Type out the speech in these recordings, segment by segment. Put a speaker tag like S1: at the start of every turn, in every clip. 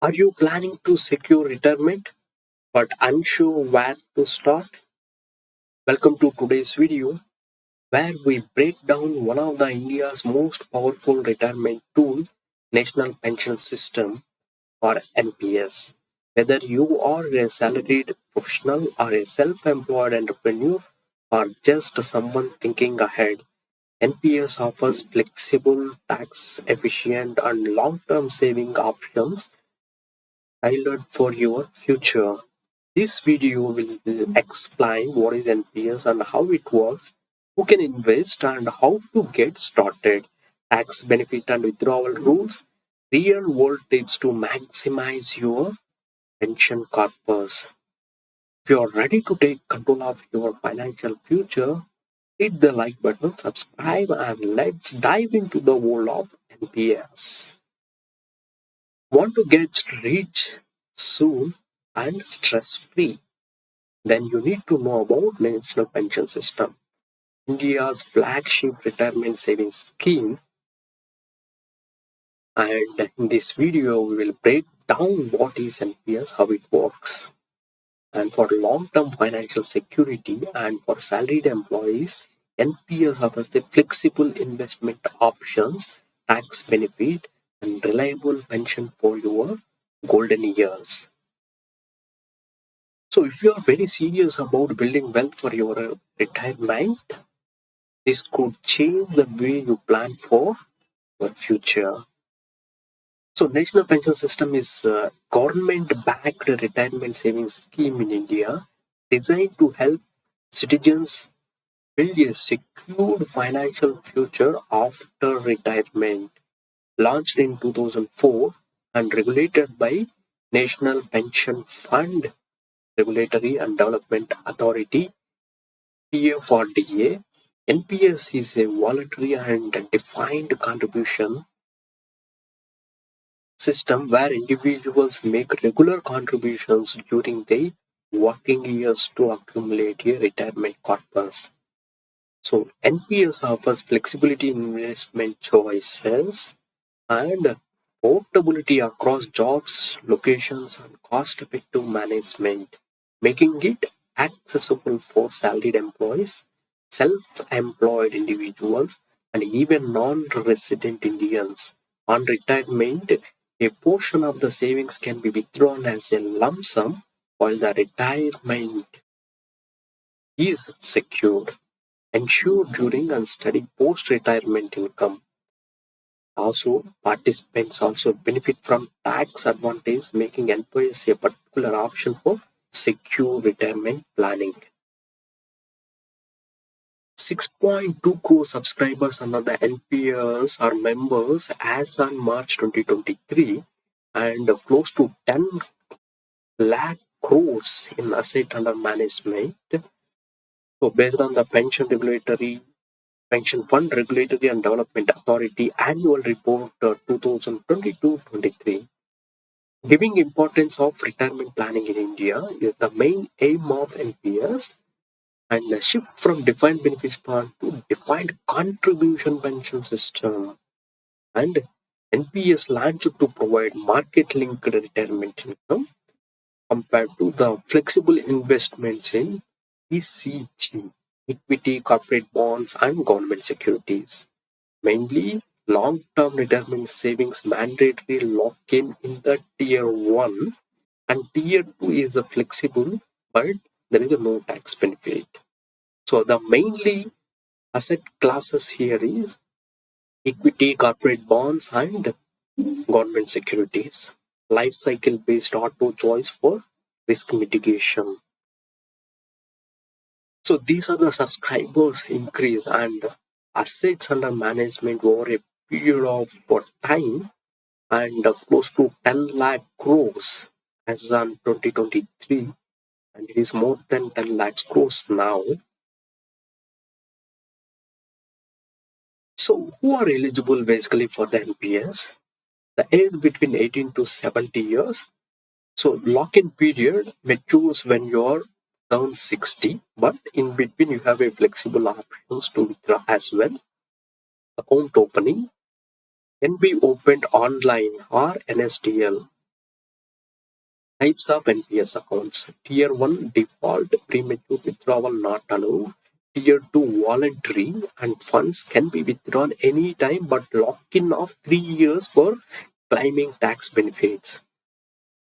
S1: Are you planning to secure retirement but unsure where to start? Welcome to today's video where we break down one of the India's most powerful retirement tool, National Pension System or NPS. Whether you are a salaried professional or a self-employed entrepreneur or just someone thinking ahead, NPS offers flexible, tax efficient and long-term saving options tailored for your future. This video will explain what is NPS and how it works, who can invest and how to get started, tax benefit and withdrawal rules, real world tips to maximize your pension corpus. If you are ready to take control of your financial future, hit the like button, subscribe, and let's dive into the world of NPS. Want to get rich soon and stress free? Then you need to know about National Pension System, India's flagship retirement savings scheme. And in this video, we will break down what is NPS, how it works. And for long-term financial security and for salaried employees, NPS offers the flexible investment options, tax benefit, and reliable pension for your golden years. So if you are very serious about building wealth for your retirement, this could change the way you plan for your future. So National Pension System is a government-backed retirement savings scheme in India designed to help citizens build a secured financial future after retirement. Launched in 2004 and regulated by National Pension Fund Regulatory and Development Authority PFRDA. NPS is a voluntary and defined contribution system where individuals make regular contributions during their working years to accumulate a retirement corpus. So NPS offers flexibility in investment choices and portability across jobs, locations, and cost-effective management, making it accessible for salaried employees, self-employed individuals, and even non-resident Indians. On retirement, a portion of the savings can be withdrawn as a lump sum while the retirement is secured, ensured during and steady post-retirement income. Also, participants also benefit from tax advantage, making employees a particular option for secure retirement planning. 6.2 crore subscribers under the NPS are members as on March 2023 and close to 10 lakh crores in asset under management. So based on the Pension Fund Regulatory and Development Authority Annual Report 2022-23, giving importance of retirement planning in India is the main aim of NPS, and a shift from defined benefit plan to defined contribution pension system. And NPS launched to provide market-linked retirement income compared to the flexible investments in ECG, equity, corporate bonds, and government securities. Mainly long-term retirement savings mandatory lock-in in the tier 1 and tier 2 is a flexible but there is a no tax benefit. So the mainly asset classes here is equity, corporate bonds, and government securities. Life cycle based auto choice for risk mitigation. So these are the subscribers increase and assets under management over a period of time and close to 10 lakh crores as on 2023, and it is more than 10 lakhs crores now. So who are eligible basically for the NPS? The age between 18 to 70 years. So lock-in period matures when you're turn 60, but in between you have a flexible options to withdraw as well. Account opening can be opened online or NSDL. Types of NPS accounts. Tier 1 default premature withdrawal not allowed. Tier 2 voluntary and funds can be withdrawn anytime but lock in of 3 years for claiming tax benefits.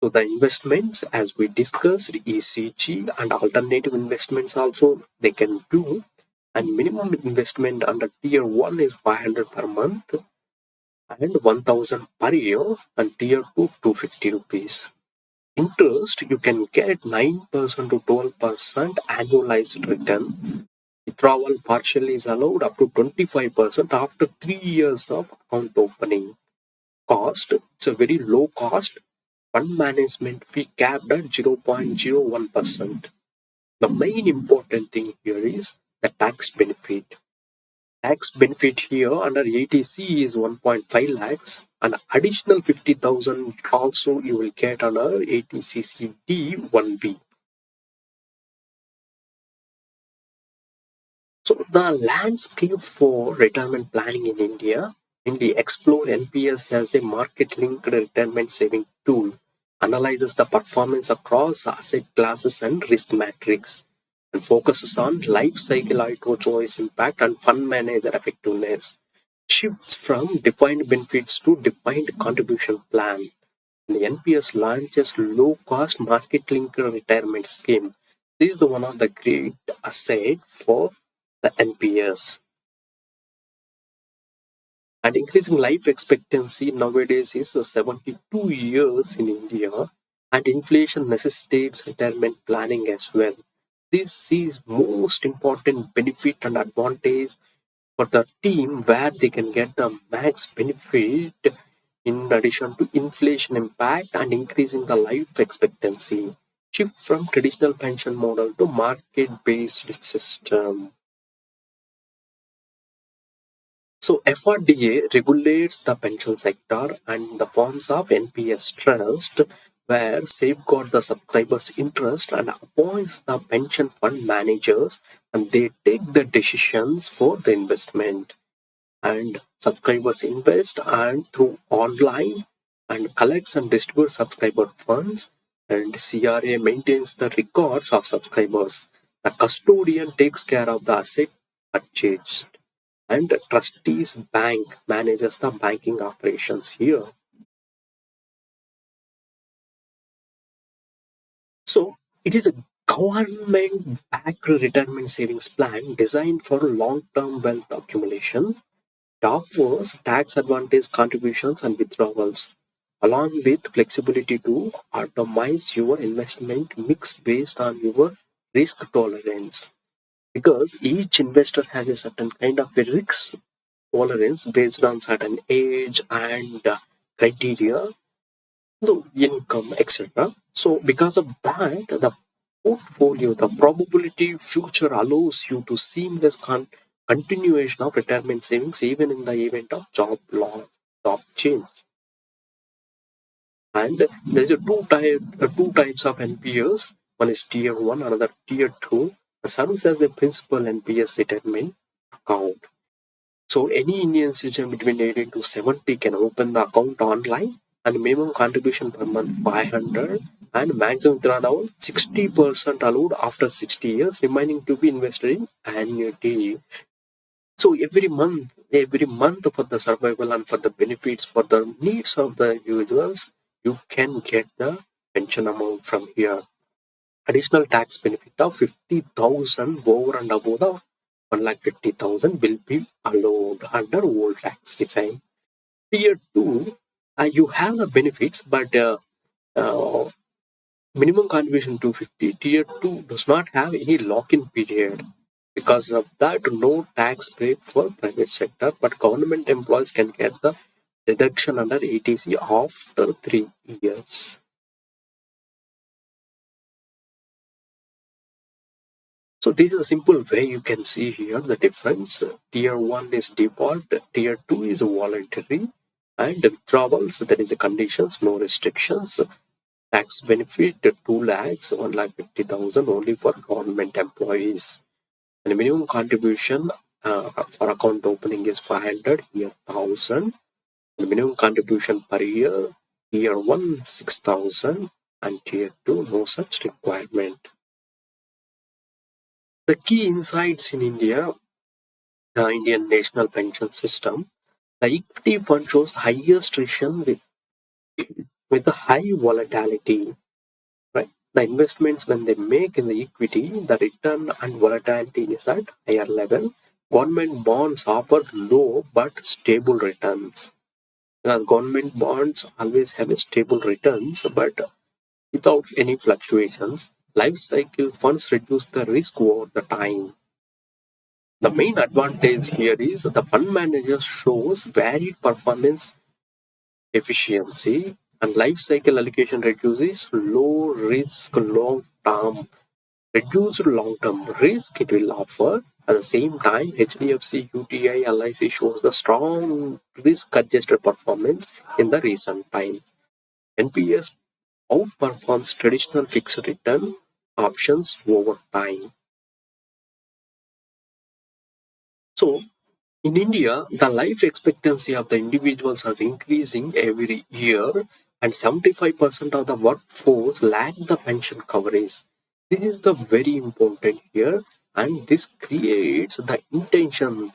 S1: So the investments as we discussed ECG and alternative investments also they can do, and minimum investment under tier 1 is 500 per month and 1000 per year, and tier 2 250 rupees. Interest, you can get 9% to 12% annualized return. Withdrawal partially is allowed up to 25% after 3 years of account opening. Cost, it's a very low cost. Fund management fee capped at 0.01%. The main important thing here is the tax benefit. Tax benefit here under ATC is 1.5 lakhs, and additional 50,000 also you will get under ATCCD 1B. So the landscape for retirement planning in India, explore NPS as a market-linked retirement saving tool, analyzes the performance across asset classes and risk matrix, and focuses on life cycle auto choice impact and fund manager effectiveness. Shifts from defined benefits to defined contribution plan. The NPS launches low-cost market-linked retirement scheme. This is the one of the great asset for the NPS. And increasing life expectancy nowadays is 72 years in India, and inflation necessitates retirement planning as well. This is most important benefit and advantage for the team where they can get the max benefit in addition to inflation impact and increasing the life expectancy. Shift from traditional pension model to market-based system. So FRDA regulates the pension sector and the forms of NPS trust where safeguard the subscribers' interest and appoints the pension fund managers, and they take the decisions for the investment, and subscribers invest and through online and collects and distributes subscriber funds, and CRA maintains the records of subscribers. The custodian takes care of the asset purchased, and trustees bank manages the banking operations here. So it is a government backed retirement savings plan designed for long-term wealth accumulation. It offers tax advantage contributions and withdrawals, along with flexibility to optimize your investment mix based on your risk tolerance. Because each investor has a certain kind of a risk tolerance based on certain age and criteria, the income, etc. So, because of that, the portfolio, the probability future allows you to seamless continuation of retirement savings even in the event of job loss, job change. And there's two types of NPS. One is tier one, another tier two. The serves as the principal NPS retirement account. So any Indian citizen between 18 to 70 can open the account online, and minimum contribution per month 500, and maximum withdrawal 60% allowed after 60 years, remaining to be invested in annuity. So every month for the survival and for the benefits for the needs of the individuals, you can get the pension amount from here. Additional tax benefit of 50,000 over and above the 1,50,000 will be allowed under old tax design. Tier 2, you have the benefits, but uh, minimum contribution 250. Tier 2 does not have any lock-in period. Because of that, no tax break for private sector, but government employees can get the deduction under ATC after 3 years. So this is a simple way you can see here the difference. Tier 1 is default, tier 2 is voluntary, and withdrawals, there is a conditions, no restrictions. Tax benefit 2 lakhs, 1,50,000 only for government employees. And minimum contribution for account opening is 500, here 1,000. And minimum contribution per year, year 1, 6,000. and Tier 2 no such requirement. The key insights in India, the Indian national pension system, the equity fund shows highest return with a high volatility, right? The investments when they make in the equity, the return and volatility is at higher level. Government bonds offer low but stable returns. Government bonds always have a stable returns, but without any fluctuations. Life cycle funds reduce the risk over the time. The main advantage here is the fund manager shows varied performance efficiency, and life cycle allocation reduces low risk long term. Reduced long term risk it will offer. At the same time, HDFC, UTI, LIC shows the strong risk adjusted performance in the recent times. NPS outperforms traditional fixed return options over time. So, in India, the life expectancy of the individuals is increasing every year, and 75% of the workforce lack the pension coverage. This is the very important here, and this creates the intention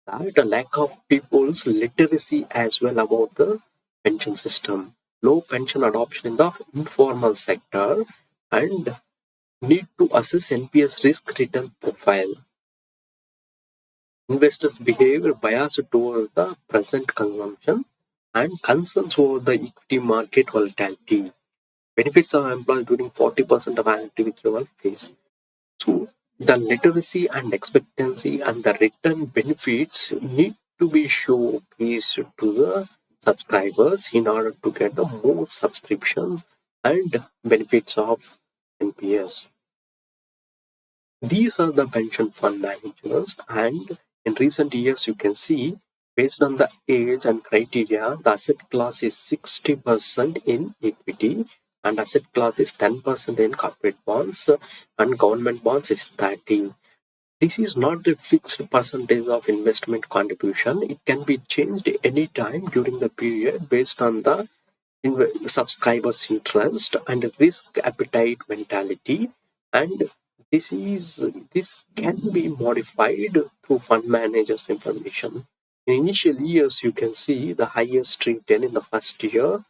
S1: that a lack of people's literacy as well about the pension system, low pension adoption in the informal sector, and need to assess NPS risk return profile. Investors' behavior biased toward the present consumption and concerns over the equity market volatility. Benefits are employed during 40% of annuity withdrawal phase. So the literacy and expectancy and the return benefits need to be showcased to the subscribers in order to get the more subscriptions and benefits of NPS. These are the pension fund managers, and in recent years, you can see based on the age and criteria, the asset class is 60% in equity, and asset class is 10% in corporate bonds, and government bonds is 30. This is not a fixed percentage of investment contribution. It can be changed anytime during the period based on the subscribers' interest and risk appetite mentality, and this can be modified through fund managers information. In initial years you can see the highest return in the first year,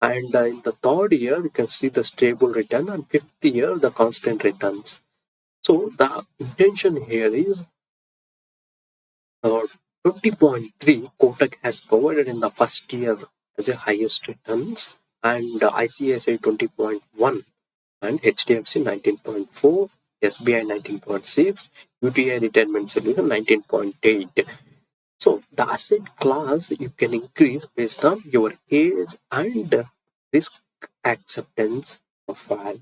S1: and in the third year you can see the stable return, and fifth year the constant returns. So the intention here is uh, 20.3 Kotak has provided in the first year as a highest returns, and ICICI 20.1, and HDFC 19.4, SBI 19.6, UTI Retirement Solution 19.8. So the asset class you can increase based on your age and risk acceptance profile.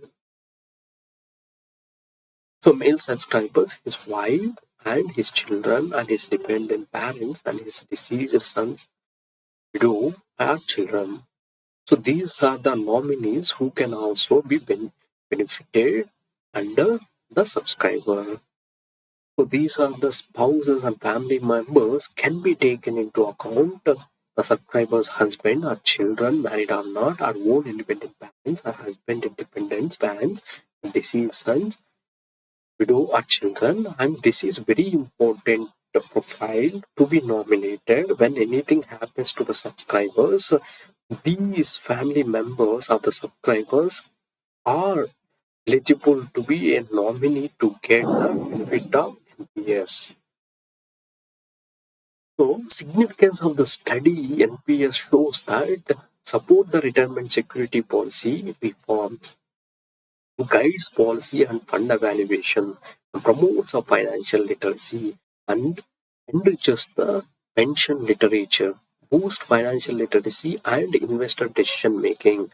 S1: So male subscribers, his wife and his children and his dependent parents and his deceased sons, widow or children. So these are the nominees who can also be benefited under the subscriber. So these are the spouses and family members can be taken into account. The subscriber's husband or children, married or not, or own independent parents or husband independent parents, deceased sons, widow or children, and this is very important profile to be nominated when anything happens to the subscribers. These family members of the subscribers are eligible to be a nominee to get the benefit of NPS. So, significance of the study NPS shows that support the retirement security policy reforms, guides policy and fund evaluation, promotes a financial literacy, and enriches the pension literature, boosts financial literacy and investor decision making,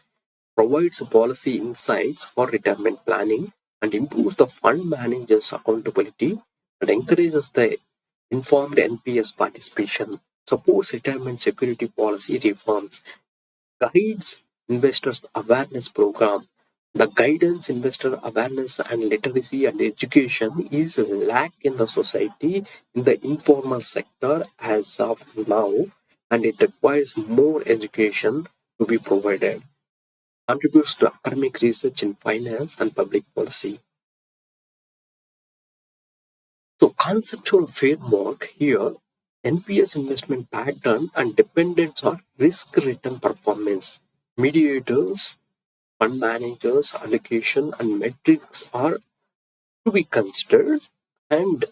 S1: provides policy insights for retirement planning, and improves the fund manager's accountability, and encourages the informed NPS participation, supports retirement security policy reforms, guides investors awareness program. The guidance, investor awareness and literacy and education is lack in the society in the informal sector as of now, and it requires more education to be provided. contributes to academic research in finance and public policy. So conceptual framework here, NPS investment pattern and dependence on risk return performance. Mediators, fund managers, allocation and metrics are to be considered, and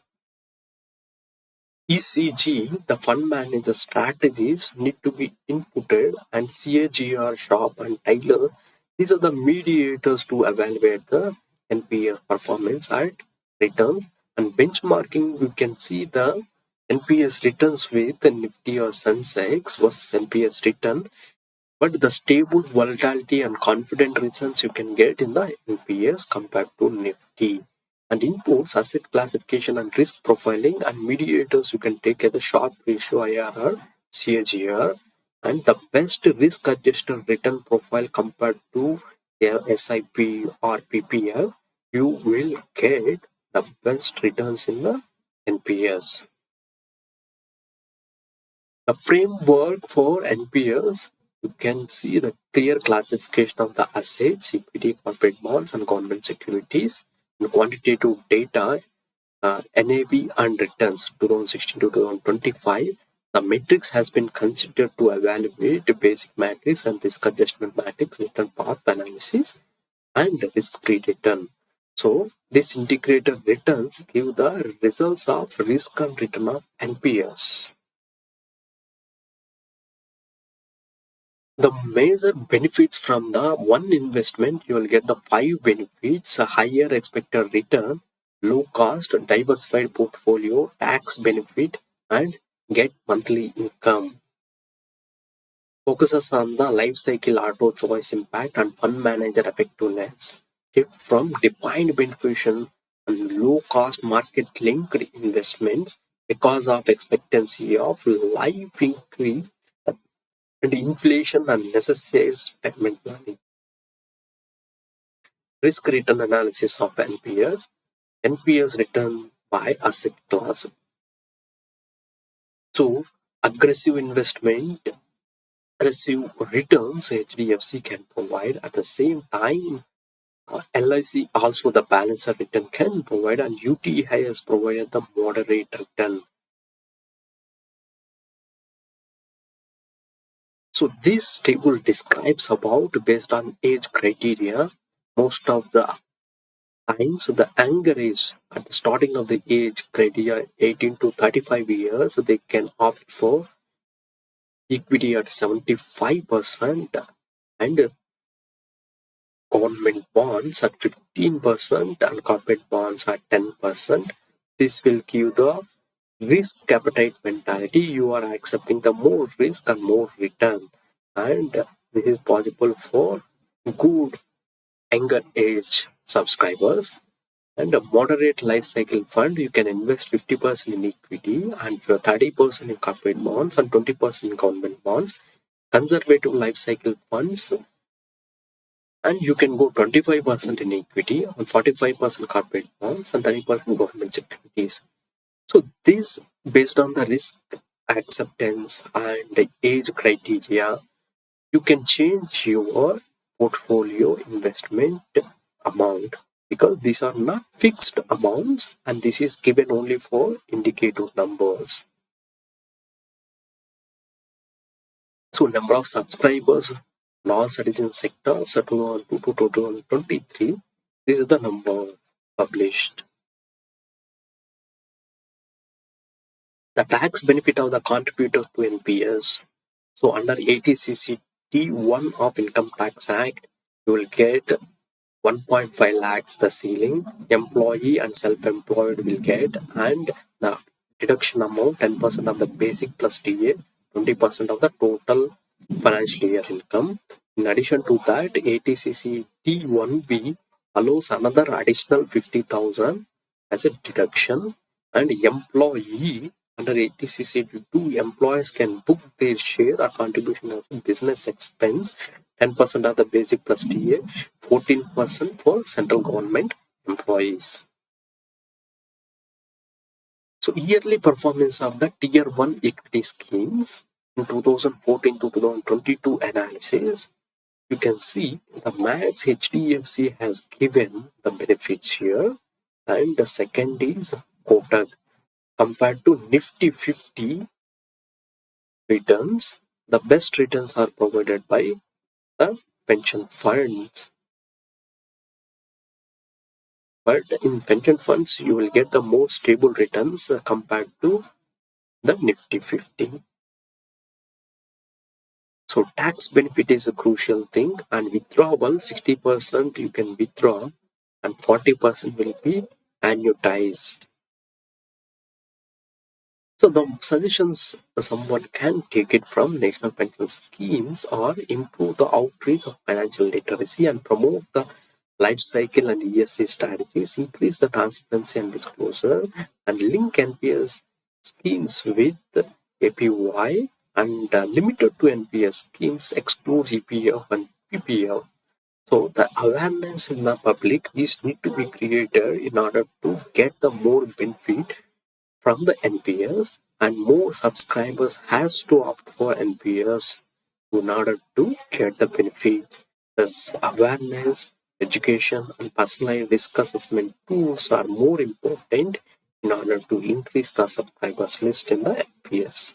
S1: ECG, the fund manager strategies need to be inputted, and CAGR, Sharp and Tyler, these are the mediators to evaluate the NPS performance and returns. And benchmarking, you can see the NPS returns with the Nifty or Sensex versus NPS return, but the stable volatility and confident returns you can get in the NPS compared to Nifty. And inputs, asset classification and risk profiling, and mediators you can take as a Sharpe ratio, IRR, CAGR, and the best risk adjusted return profile compared to SIP or PPF, you will get the best returns in the NPS. The framework for NPS, you can see the clear classification of the assets, equity, corporate bonds, and government securities, and quantitative data, NAV and returns 2016 to 2025. The matrix has been considered to evaluate the basic matrix and risk adjustment matrix, return path analysis, and risk-free return. So, this integrated returns give the results of risk and return of NPS. The major benefits from the one investment, you will get the five benefits: a higher expected return, low cost, diversified portfolio, tax benefit, and get monthly income. Focuses on the life cycle auto choice impact and fund manager effectiveness. Shift from defined beneficial and low cost market linked investments because of expectancy of life increase and inflation and necessary retirement planning. Risk return analysis of NPS, NPS return by asset class. So, aggressive investment, aggressive returns HDFC can provide. At the same time, LIC also the balancer return can provide, and UTI has provided the moderate return. So this table describes about based on age criteria. Most of the times the younger age at the starting of the age criteria 18 to 35 years, they can opt for equity at 75% and government bonds at 15% and corporate bonds at 10%. This will give the risk appetite mentality. You are accepting the more risk and more return, and this is possible for good younger age subscribers. And a moderate life cycle fund, you can invest 50% in equity and for 30% in corporate bonds and 20% in government bonds. Conservative life cycle funds, and you can go 25% in equity and 45% corporate bonds and 30% government securities. So this based on the risk acceptance and the age criteria, you can change your portfolio investment amount, because these are not fixed amounts and this is given only for indicative numbers. So number of subscribers, non-citizen sectors 2002 to 2023, these are the numbers published. The tax benefit of the contributors to NPS. So under 80cc T1 of Income Tax Act, you will get 1.5 lakhs the ceiling, employee and self-employed will get, and the deduction amount 10% of the basic plus DA, 20% of the total financial year income. In addition to that, 80cc T1B allows another additional 50,000 as a deduction, and employee under 80cc 2 employers can book their share or contribution as a business expense, 10% of the basic plus DA, 14% for central government employees. So yearly performance of the tier 1 equity schemes in 2014 to 2022 analysis. You can see the max HDFC has given the benefits here, and the second is Kotak. Compared to Nifty 50 returns, the best returns are provided by the pension funds. But in pension funds, you will get the more stable returns compared to the Nifty 50. So tax benefit is a crucial thing, and withdrawal 60% you can withdraw, and 40% will be annuitized. So the suggestions someone can take it from national pension schemes or improve the outreach of financial literacy and promote the life cycle and ESG strategies, increase the transparency and disclosure, and link NPS schemes with APY, and limited to NPS schemes exclude EPF and PPF. So the awareness in the public is need to be created in order to get the more benefit from the NPS, and more subscribers has to opt for NPS in order to get the benefits. Thus, awareness, education, and personalized risk assessment tools are more important in order to increase the subscribers list in the NPS.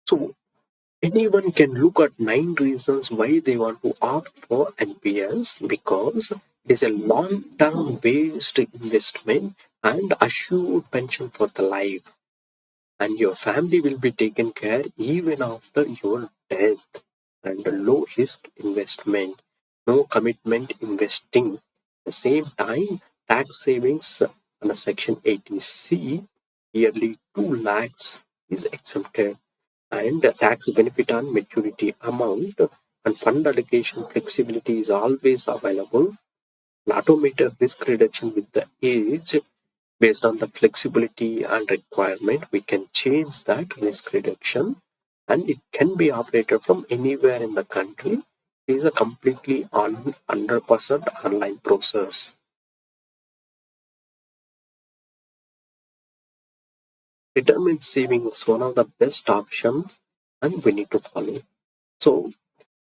S1: So, anyone can look at 9 reasons why they want to opt for NPS, because it is a long-term based investment and assured pension for the life, and your family will be taken care even after your death, and a low risk investment, no commitment investing. At the same time, tax savings under Section 80C, yearly 2 lakhs is exempted, and the tax benefit on maturity amount and fund allocation flexibility is always available. An automated risk reduction with the age, based on the flexibility and requirement, we can change that risk reduction, and it can be operated from anywhere in the country. It is a completely 100% online process. Retirement saving is one of the best options, and we need to follow. So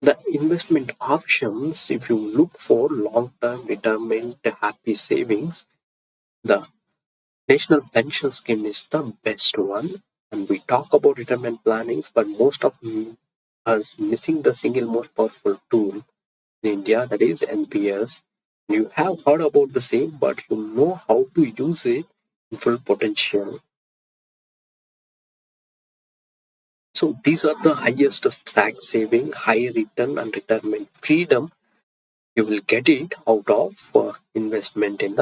S1: the investment options, if you look for long-term retirement happy savings, the National Pension Scheme is the best one. And we talk about retirement plannings, but most of us missing the single most powerful tool in India, that is NPS. You have heard about the same, but you know how to use it in full potential. So these are the highest tax saving, high return, and retirement freedom you will get it out of investment in the